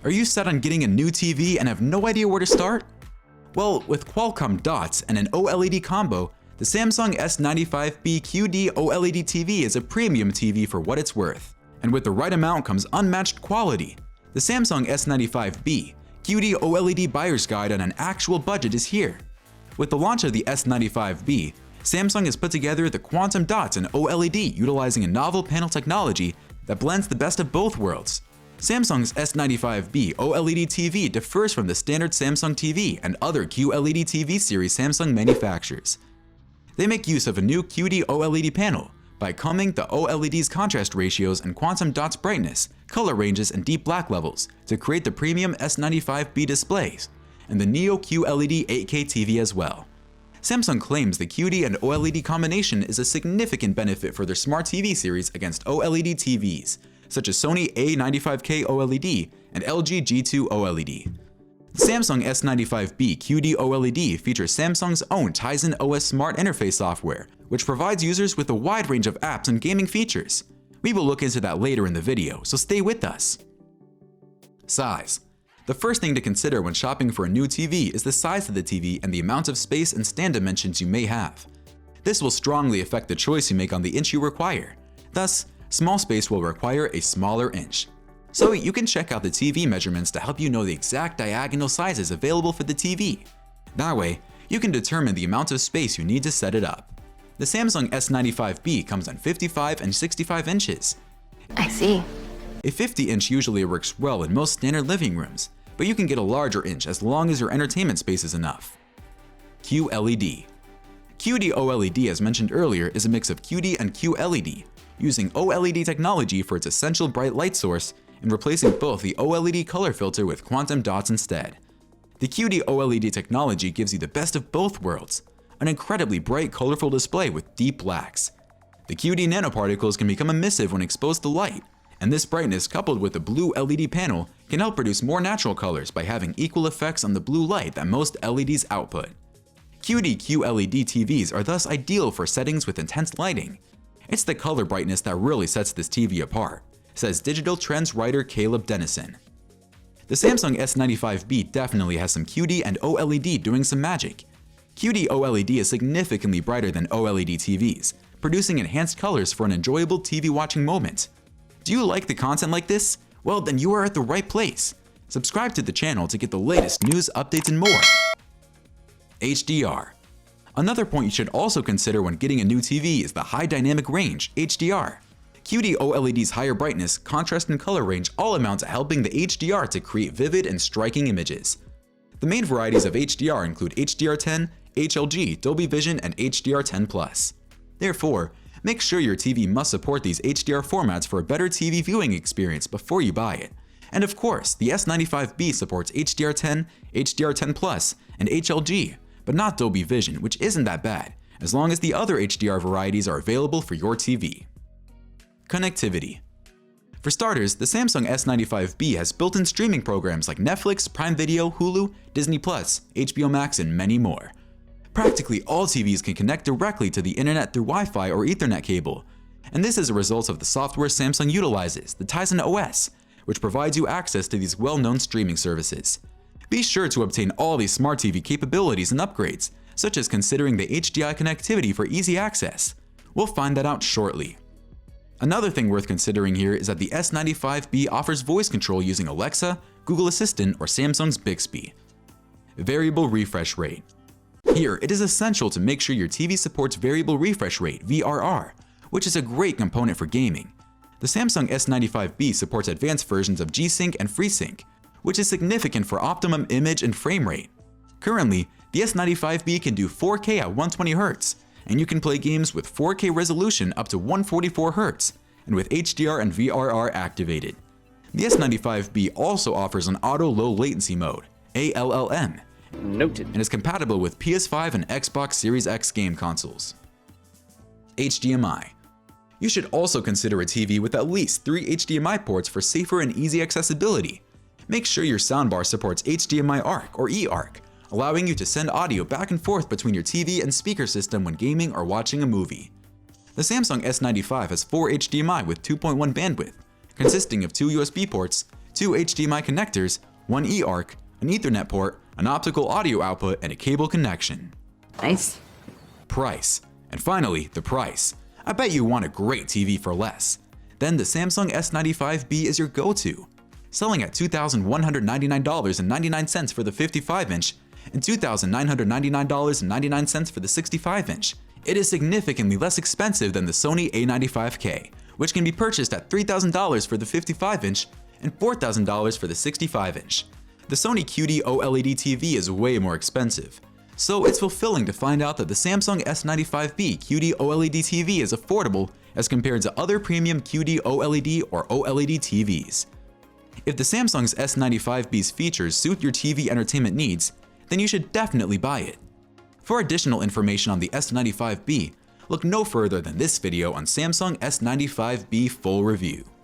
Are you set on getting a new TV and have no idea where to start? Well, with Qualcomm dots and an OLED combo, the Samsung S95b QD-OLED TV is a premium TV for what it's worth. And with the right amount comes unmatched quality. The Samsung S95b QD-OLED Buyer's Guide on an actual budget is here. With the launch of the S95b, Samsung has put together the quantum dots and OLED utilizing a novel panel technology that blends the best of both worlds. Samsung's S95b OLED TV differs from the standard Samsung TV and other QLED TV series Samsung manufactures. They make use of a new QD OLED panel by combing the OLED's contrast ratios and quantum dots brightness, color ranges, and deep black levels to create the premium S95b displays and the Neo QLED 8K TV as well. Samsung claims the QD and OLED combination is a significant benefit for their smart TV series against OLED TVs, such as Sony A95K OLED and LG G2 OLED. The Samsung S95b QD OLED features Samsung's own Tizen OS Smart Interface software, which provides users with a wide range of apps and gaming features. We will look into that later in the video, so stay with us. Size. The first thing to consider when shopping for a new TV is the size of the TV and the amount of space and stand dimensions you may have. This will strongly affect the choice you make on the inch you require. Thus, small space will require a smaller inch. So you can check out the TV measurements to help you know the exact diagonal sizes available for the TV. That way, you can determine the amount of space you need to set it up. The Samsung S95b comes on 55 and 65 inches. I see. A 50-inch usually works well in most standard living rooms, but you can get a larger inch as long as your entertainment space is enough. QLED. QD OLED, as mentioned earlier, is a mix of QD and QLED, using OLED technology for its essential bright light source and replacing both the OLED color filter with quantum dots instead. The QD OLED technology gives you the best of both worlds, an incredibly bright, colorful display with deep blacks. The QD nanoparticles can become emissive when exposed to light, and this brightness coupled with the blue LED panel can help produce more natural colors by having equal effects on the blue light that most LEDs output. QD QLED TVs are thus ideal for settings with intense lighting. It's the color brightness that really sets this TV apart, says digital trends writer Caleb Dennison. The Samsung S95b definitely has some QD and OLED doing some magic. QD OLED is significantly brighter than OLED TVs, producing enhanced colors for an enjoyable TV watching moment. Do you like the content like this? Well, then you are at the right place. Subscribe to the channel to get the latest news, updates, and more. HDR. Another point you should also consider when getting a new TV is the high dynamic range, HDR. QD OLED's higher brightness, contrast, and color range all amount to helping the HDR to create vivid and striking images. The main varieties of HDR include HDR10, HLG, Dolby Vision, and HDR10+. Therefore, make sure your TV must support these HDR formats for a better TV viewing experience before you buy it. And of course, the S95b supports HDR10, HDR10+, and HLG, but not Dolby Vision, which isn't that bad, as long as the other HDR varieties are available for your TV. Connectivity. For starters, the Samsung S95b has built-in streaming programs like Netflix, Prime Video, Hulu, Disney+, HBO Max, and many more. Practically all TVs can connect directly to the internet through Wi-Fi or Ethernet cable, and this is a result of the software Samsung utilizes, the Tizen OS, which provides you access to these well-known streaming services. Be sure to obtain all these smart TV capabilities and upgrades, such as considering the HDI connectivity for easy access. We'll find that out shortly. Another thing worth considering here is that the S95b offers voice control using Alexa, Google Assistant, or Samsung's Bixby. Variable refresh rate. Here, it is essential to make sure your TV supports variable refresh rate, VRR, which is a great component for gaming. The Samsung S95b supports advanced versions of G-Sync and FreeSync, which is significant for optimum image and frame rate. Currently, the S95b can do 4K at 120Hz, and you can play games with 4K resolution up to 144Hz, and with HDR and VRR activated. The S95b also offers an auto low latency mode, ALLM, Noted. and is compatible with PS5 and Xbox Series X game consoles. HDMI. You should also consider a TV with at least 3 HDMI ports for safer and easy accessibility. Make sure your soundbar supports HDMI ARC or eARC, allowing you to send audio back and forth between your TV and speaker system when gaming or watching a movie. The Samsung S95 has 4 HDMI with 2.1 bandwidth, consisting of 2 USB ports, 2 HDMI connectors, 1 eARC, an Ethernet port, an optical audio output, and a cable connection. Nice. Price. And finally, the price. I bet you want a great TV for less. Then the Samsung S95b is your go-to. Selling at $2,199.99 for the 55-inch and $2,999.99 for the 65-inch. It is significantly less expensive than the Sony A95K, which can be purchased at $3,000 for the 55-inch and $4,000 for the 65-inch. The Sony QD OLED TV is way more expensive, so it's fulfilling to find out that the Samsung S95b QD OLED TV is affordable as compared to other premium QD OLED or OLED TVs. If the Samsung's S95b's features suit your TV entertainment needs, then you should definitely buy it. For additional information on the S95b, look no further than this video on Samsung S95b full review.